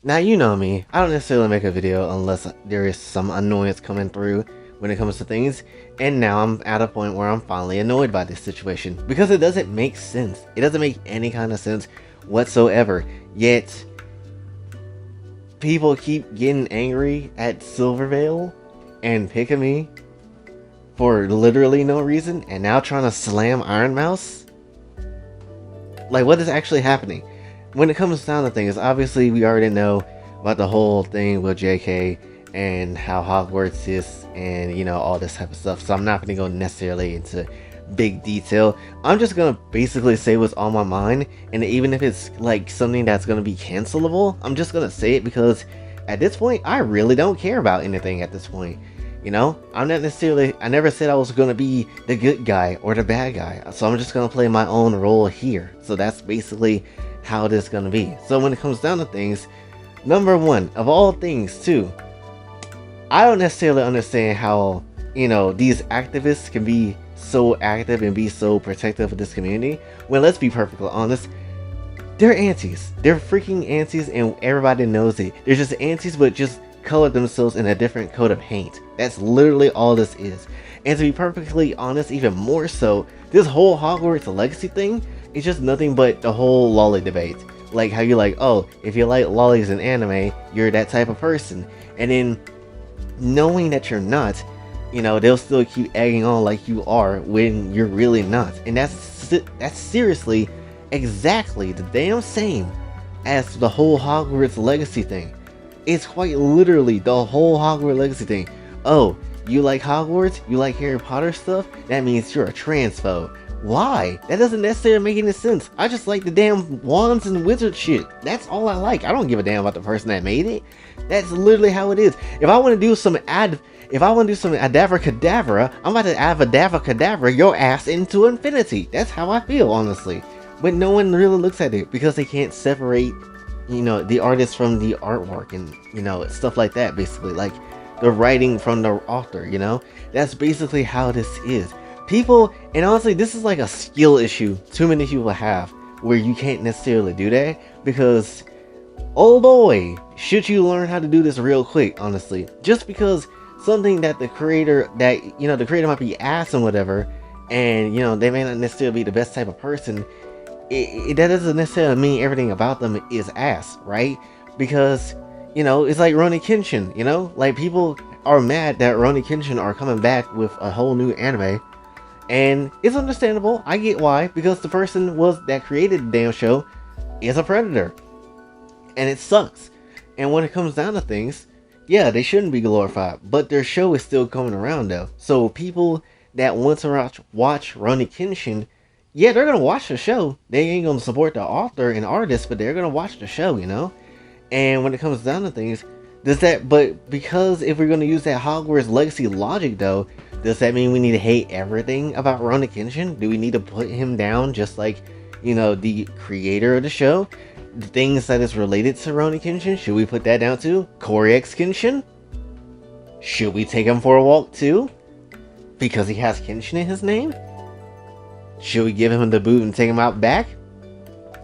Now you know me, I don't necessarily make a video unless there is some annoyance coming through when it comes to things, and now I'm at a point where I'm finally annoyed by this situation because it doesn't make sense. It doesn't make any kind of sense whatsoever. Yet people keep getting angry at SilverVale and Pikamee for literally no reason, and now trying to slam Iron Mouse. Like, what is actually happening? When it comes down to things, obviously we already know about the whole thing with JK and how Hogwarts is, and you know, all this type of stuff, so I'm not going to go necessarily into big detail. I'm just going to basically say what's on my mind, and even if it's like something that's going to be cancelable, I'm just going to say it because at this point I really don't care about anything at this point. You know, I'm not necessarily, I never said I was going to be the good guy or the bad guy, so I'm just going to play my own role here. So that's basically how this is going to be. So when it comes down to things, number one, of all things too, I don't necessarily understand how, you know, these activists can be so active and be so protective of this community, when let's be perfectly honest, they're antis. They're freaking antis, and everybody knows it. They're just antis, but just color themselves in a different coat of paint. That's literally all this is. And to be perfectly honest, even more so, this whole Hogwarts Legacy thing is just nothing but the whole lolly debate. Like how you're like, oh, if you like lollies in anime, you're that type of person. And then knowing that you're not, you know, they'll still keep egging on like you are when you're really not. And that's seriously exactly the damn same as the whole Hogwarts Legacy thing. It's quite literally the whole Hogwarts Legacy thing. Oh, you like Hogwarts? You like Harry Potter stuff? That means you're a transphobe. Why? That doesn't necessarily make any sense. I just like the damn wands and wizard shit. That's all I like. I don't give a damn about the person that made it. That's literally how it is. If I want to do some Adavra-Cadavra, I'm about to Avadavra-Cadavra your ass into infinity. That's how I feel, honestly. But no one really looks at it because they can't separate, you know, the artist from the artwork and, you know, stuff like that, basically. Like, the writing from the author, you know? That's basically how this is. People, and honestly, this is like a skill issue too many people have, where you can't necessarily do that, because, oh boy, should you learn how to do this real quick, honestly. Just because something that the creator might be ass and whatever, and, you know, they may not necessarily be the best type of person, that doesn't necessarily mean everything about them is ass, right? Because, you know, it's like Rurouni Kenshin, you know? Like, people are mad that Rurouni Kenshin are coming back with a whole new anime, and it's understandable. I get why, because the person that created the damn show is a predator, and it sucks. And when it comes down to things, yeah, they shouldn't be glorified, but their show is still coming around though. So people that want to watch Rurouni Kenshin, yeah, they're gonna watch the show. They ain't gonna support the author and artist, but they're gonna watch the show, you know? And when it comes down to things, but because if we're gonna use that Hogwarts Legacy logic though, does that mean we need to hate everything about Rurouni Kenshin? Do we need to put him down just like, you know, the creator of the show? The things that is related to Rurouni Kenshin, should we put that down too? Koryax Kenshin? Should we take him for a walk too? Because he has Kenshin in his name? Should we give him the boot and take him out back?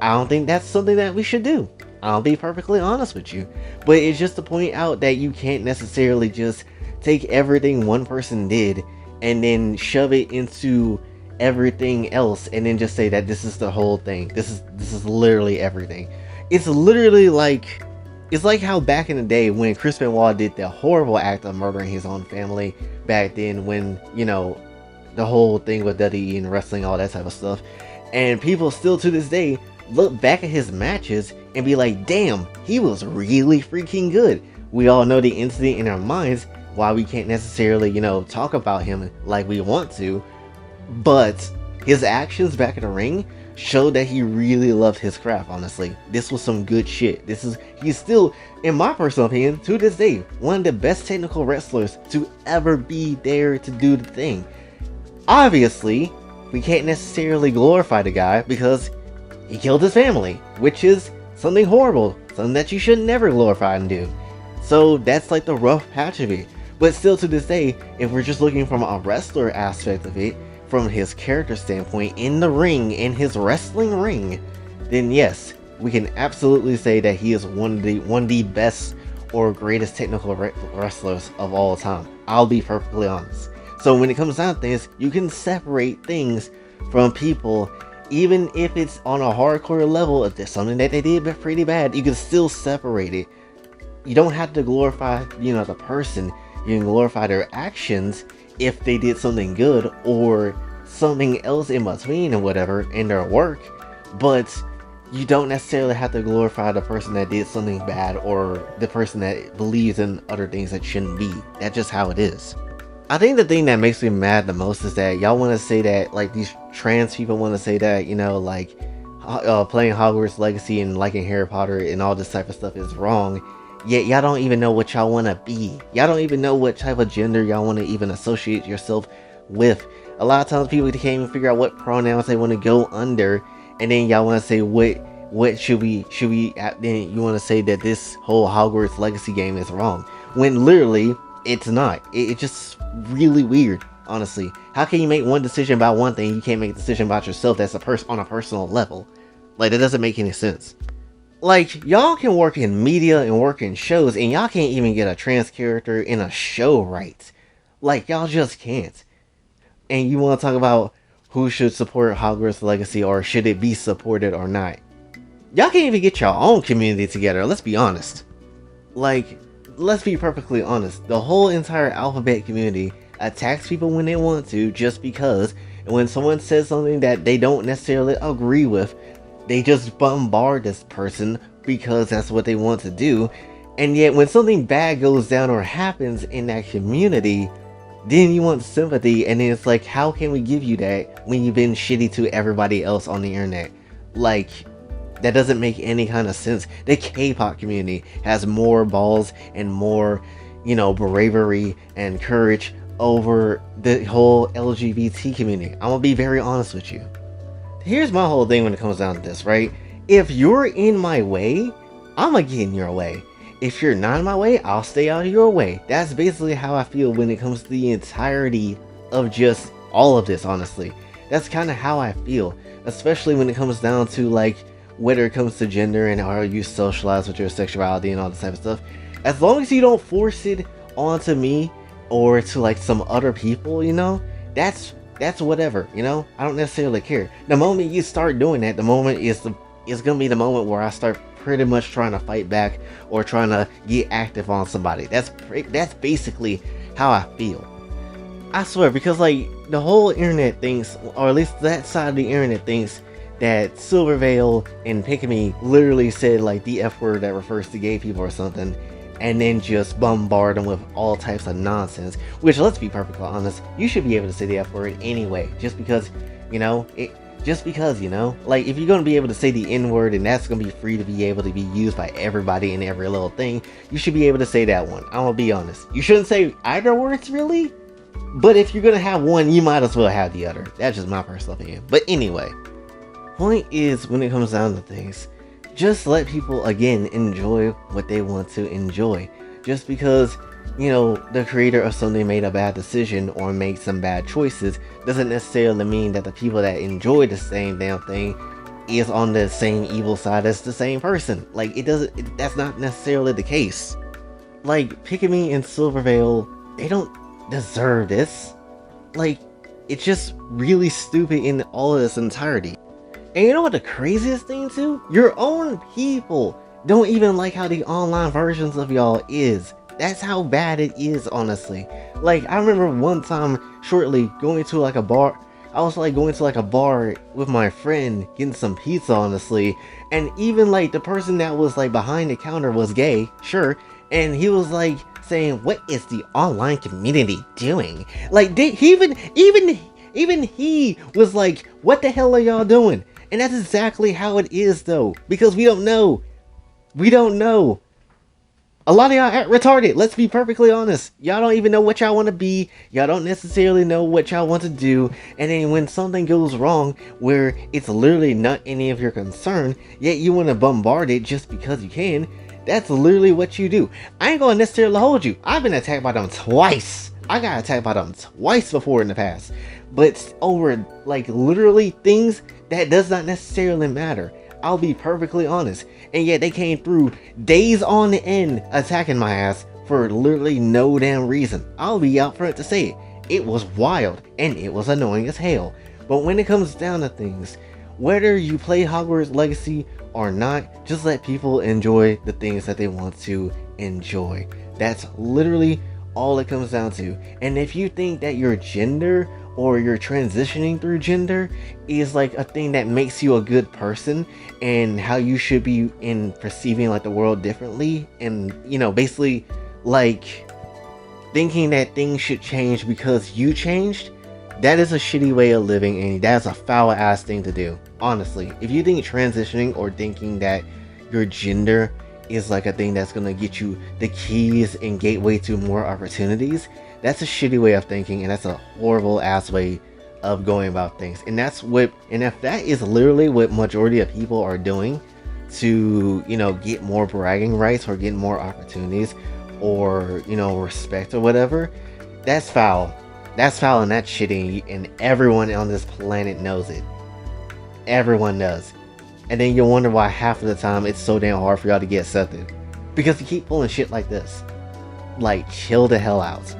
I don't think that's something that we should do. I'll be perfectly honest with you. But it's just to point out that you can't necessarily just take everything one person did and then shove it into everything else and then just say that this is the whole thing. This is literally everything. It's literally like, it's like how back in the day when Chris Benoit did the horrible act of murdering his own family back then, when, you know, the whole thing with WWE and wrestling, all that type of stuff, and people still to this day look back at his matches and be like, damn, he was really freaking good. We all know the incident in our minds, why we can't necessarily, you know, talk about him like we want to, but his actions back in the ring showed that he really loved his craft, honestly. This was some good shit. He's still, in my personal opinion, to this day, one of the best technical wrestlers to ever be there to do the thing. Obviously, we can't necessarily glorify the guy because he killed his family, which is something horrible, something that you should never glorify and do. So that's like the rough patch of it. But still to this day, if we're just looking from a wrestler aspect of it, from his character standpoint in the ring, in his wrestling ring, then yes, we can absolutely say that he is one of the best or greatest technical wrestlers of all time. I'll be perfectly honest. So when it comes down to things, you can separate things from people, even if it's on a hardcore level. If there's something that they did pretty bad, you can still separate it. You don't have to glorify, the person. You can glorify their actions if they did something good or something else in between and whatever in their work, but you don't necessarily have to glorify the person that did something bad or the person that believes in other things that shouldn't be. That's just how it is. I think the thing that makes me mad the most is that y'all want to say that, like, these trans people want to say that, like, playing Hogwarts Legacy and liking Harry Potter and all this type of stuff is wrong. Yet y'all don't even know what y'all want to be. Y'all don't even know what type of gender y'all want to even associate yourself with. A lot of times people can't even figure out what pronouns they want to go under, and then y'all want to say what should we then you want to say that this whole Hogwarts Legacy game is wrong, when literally it's not. It's just really weird, honestly. How can you make one decision about one thing, you can't make a decision about yourself that's on a personal level? Like, that doesn't make any sense. Like, y'all can work in media and work in shows, and y'all can't even get a trans character in a show right. Like, y'all just can't. And you want to talk about who should support Hogwarts Legacy, or should it be supported or not? Y'all can't even get your own community together, let's be honest. Like, let's be perfectly honest. The whole entire alphabet community attacks people when they want to, just because. And when someone says something that they don't necessarily agree with, they just bombard this person because that's what they want to do. And yet when something bad goes down or happens in that community, then you want sympathy, and then it's like, how can we give you that when you've been shitty to everybody else on the internet? Like, that doesn't make any kind of sense. The K-pop community has more balls and more, bravery and courage over the whole LGBT community. I'm gonna be very honest with you. Here's my whole thing when it comes down to this, right? If you're in my way, I'm gonna get in your way. If you're not in my way, I'll stay out of your way. That's basically how I feel when it comes to the entirety of just all of this, honestly. That's kind of how I feel, especially when it comes down to, like, whether it comes to gender and how you socialize with your sexuality and all this type of stuff. As long as you don't force it onto me or to, like, some other people, that's whatever, I don't necessarily care. The moment you start doing that, the moment is gonna be the moment where I start pretty much trying to fight back or trying to get active on somebody. That's basically how I feel. I swear, because, like, the whole internet thinks, or at least that side of the internet thinks, that SilverVale and Pikamee literally said, like, the F word that refers to gay people or something, and then just bombard them with all types of nonsense. Which, let's be perfectly honest, you should be able to say the F word anyway, just because, like, if you're going to be able to say the N word and that's going to be free to be able to be used by everybody in every little thing, you should be able to say that one. I'm going to be honest. You shouldn't say either words, really, but if you're going to have one, you might as well have the other. That's just my personal opinion. But anyway, point is, when it comes down to things, just let people, again, enjoy what they want to enjoy. Just because, the creator of something made a bad decision or made some bad choices doesn't necessarily mean that the people that enjoy the same damn thing is on the same evil side as the same person. Like, that's not necessarily the case. Like, Pikamee and SilverVale, they don't deserve this. Like, it's just really stupid in all of this entirety. And you know what the craziest thing too? Your own people don't even like how the online versions of y'all is. That's how bad it is, honestly. Like, I remember one time shortly going to, like, a bar. I was, like, going to, like, a bar with my friend getting some pizza, honestly. And even, like, the person that was, like, behind the counter was gay, sure. And he was, like, saying, what is the online community doing? Like, even he was like, what the hell are y'all doing? And that's exactly how it is, though, because we don't know. A lot of y'all act retarded, let's be perfectly honest. Y'all don't even know what y'all want to be. Y'all don't necessarily know what y'all want to do. And then when something goes wrong, where it's literally not any of your concern, yet you want to bombard it just because you can, that's literally what you do. I ain't gonna necessarily hold you. I've been attacked by them twice. I got attacked by them twice before in the past. But over, like, literally things that does not necessarily matter. I'll be perfectly honest. And yet they came through days on end attacking my ass for literally no damn reason. I'll be out front to say it. It was wild and it was annoying as hell. But when it comes down to things, whether you play Hogwarts Legacy or not, just let people enjoy the things that they want to enjoy. That's literally all it comes down to. And if you think that your gender or you're transitioning through gender is like a thing that makes you a good person and how you should be in perceiving like the world differently, and you know, basically like thinking that things should change because you changed, that is a shitty way of living, and that's a foul ass thing to do. Honestly, if you think transitioning or thinking that your gender is like a thing that's gonna get you the keys and gateway to more opportunities, that's a shitty way of thinking, and that's a horrible ass way of going about things. And that's what, and if that is literally what majority of people are doing to, you know, get more bragging rights or get more opportunities or, you know, respect or whatever, that's foul. That's foul and that's shitty, and everyone on this planet knows it. Everyone does. And then you'll wonder why half of the time it's so damn hard for y'all to get accepted. Because you keep pulling shit like this. Like, chill the hell out.